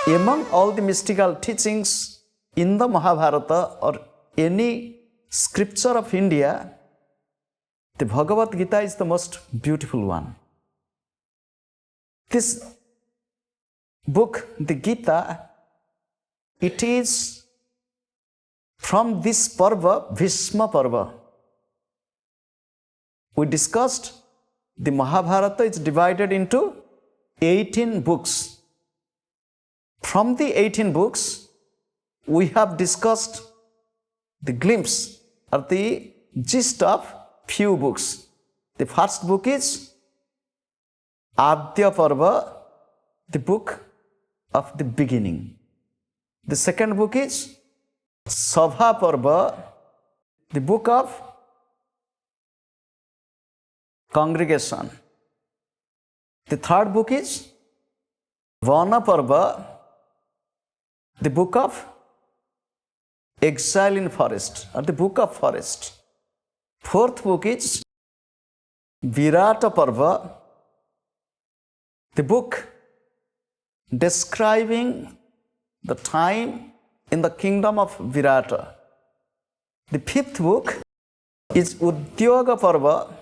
Among all the mystical teachings in the Mahabharata or any scripture of India, the Bhagavad Gita is the most beautiful one. This book, the Gita, it is from this Parva, Bhishma Parva. We discussed the Mahabharata is divided into 18 books. From the 18 books, we have discussed the glimpse or the gist of few books. The first book is Adya Parva, the book of the beginning. The second book is Sabha Parva, the book of congregation. The third book is Vana Parva, the book of exile in forest or the book of forest. Fourth book is Virata Parva, the book describing the time in the kingdom of Virata. The fifth book is Udyoga Parva.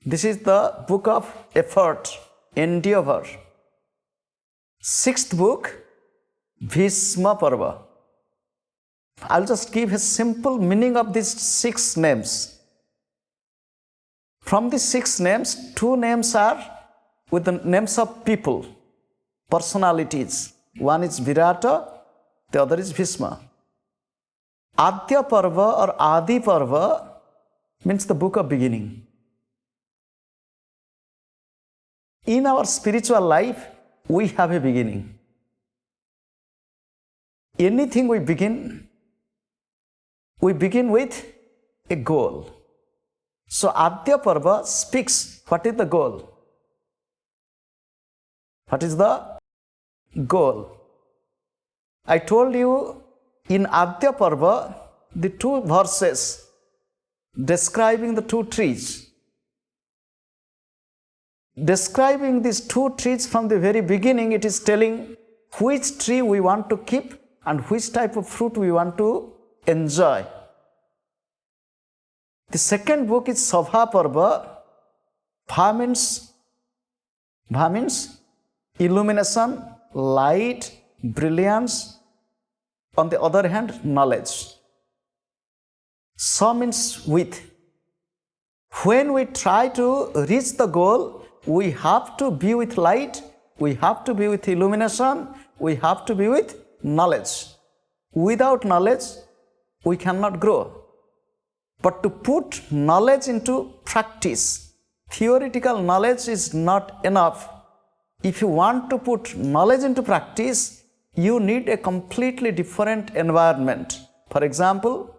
This is the book of effort, endeavor. Sixth book, Bhishma Parva. I'll just give a simple meaning of these 6 names. From the 6 names, 2 names are with the names of people, personalities. One is Virata, the other is Bhishma. Adya Parva or Adi Parva means the book of beginning. In our spiritual life, we have a beginning. Anything we begin with a goal. So Adya Parva speaks what is the goal. What is the goal? I told you in Adya Parva, the 2 verses describing the 2 trees. Describing these 2 trees from the very beginning, it is telling which tree we want to keep and which type of fruit we want to enjoy. The second book is Sabha Parva. Bha means illumination, light, brilliance. On the other hand, knowledge. Sa means with. When we try to reach the goal, we have to be with light, we have to be with illumination, we have to be with knowledge. Without knowledge, we cannot grow. But to put knowledge into practice, theoretical knowledge is not enough. If you want to put knowledge into practice, you need a completely different environment. For example,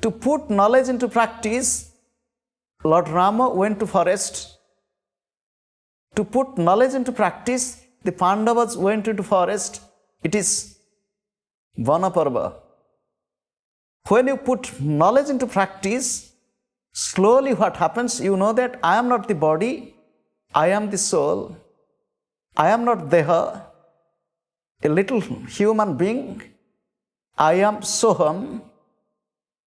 to put knowledge into practice, Lord Rama went to forest. To put knowledge into practice, the Pandavas went into forest. It is Vana Parva. When you put knowledge into practice, slowly what happens, you know that I am not the body, I am the soul, I am not Deha, a little human being, I am Soham,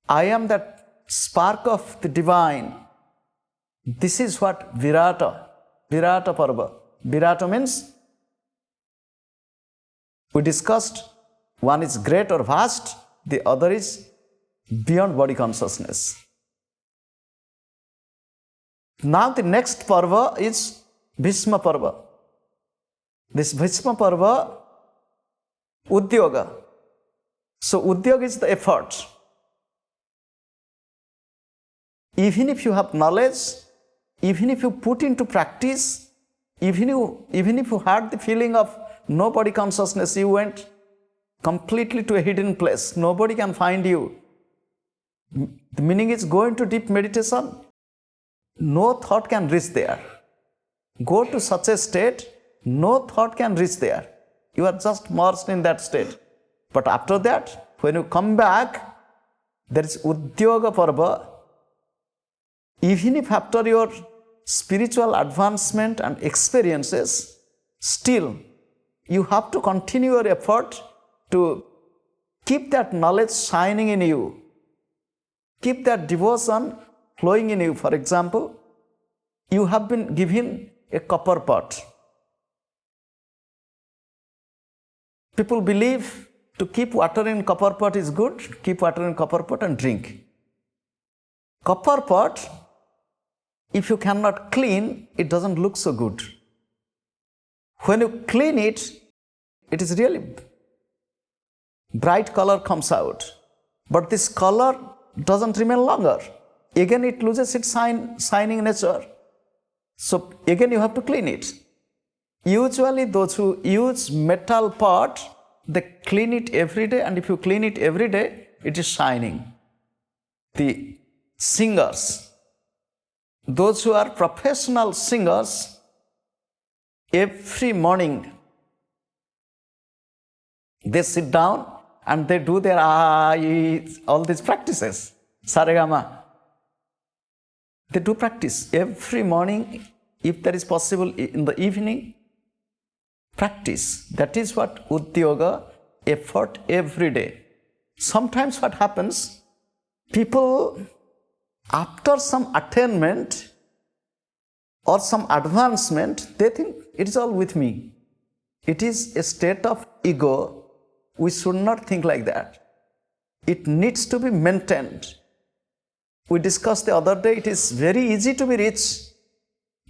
I am that spark of the divine. This is what Virata Parva. Virata means, we discussed, one is great or vast, the other is beyond body consciousness. Now the next Parva is Bhishma Parva. This Bhishma Parva, Udyoga. So Udyoga is the effort. Even if you have knowledge, even if you put into practice, even if you had the feeling of no body consciousness, you went completely to a hidden place, nobody can find you. The meaning is go into deep meditation, no thought can reach there. Go to such a state, no thought can reach there. You are just immersed in that state. But after that, when you come back, there is Udyoga Parva. Even if after your spiritual advancement and experiences, still You have to continue your effort to keep that knowledge shining in you. Keep that devotion flowing in you. For example, you have been given a copper pot. People believe to keep water in copper pot is good. Keep water in copper pot and drink. Copper pot, if you cannot clean, it doesn't look so good. When you clean it, it is really bright color comes out. But this color doesn't remain longer. Again, it loses its shining nature. So again, you have to clean it. Usually, those who use metal pot, they clean it every day, and if you clean it every day, it is shining. The singers, those who are professional singers, every morning they sit down and they do their all these practices. Saregama. They do practice every morning. If that is possible in the evening, practice. That is what Udyoga, effort every day. Sometimes what happens, people after some attainment or some advancement, they think it is all with me. It is a state of ego. We should not think like that. It needs to be maintained. We discussed the other day, it is very easy to be rich,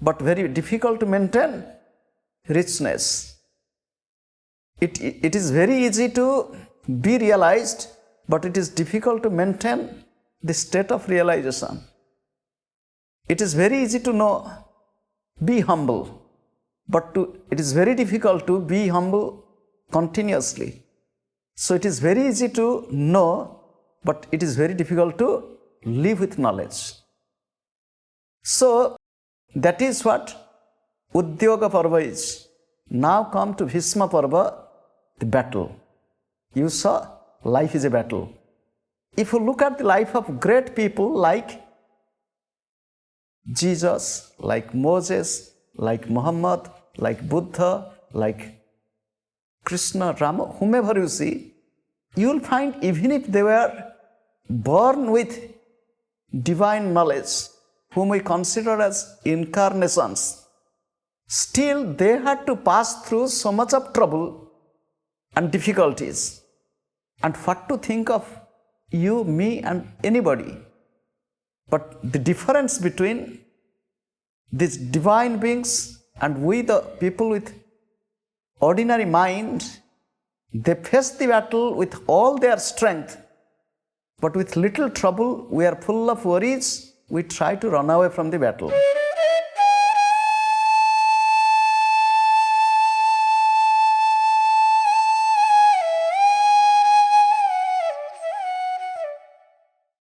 but very difficult to maintain richness. It is very easy to be realized, but it is difficult to maintain the state of realization. It is very easy to know, be humble, but it is very difficult to be humble continuously. So it is very easy to know, but it is very difficult to live with knowledge. So that is what Udyoga Parva is. Now come to Bhishma Parva, the battle. You saw life is a battle. If you look at the life of great people like Jesus, like Moses, like Muhammad, like Buddha, like Krishna, Rama, whomever you see, you will find even if they were born with divine knowledge, whom we consider as incarnations, still they had to pass through so much of trouble and difficulties. And what to think of you, me, and anybody? But the difference between these divine beings and we, the people with ordinary mind, they face the battle with all their strength, but with little trouble, we are full of worries, we try to run away from the battle.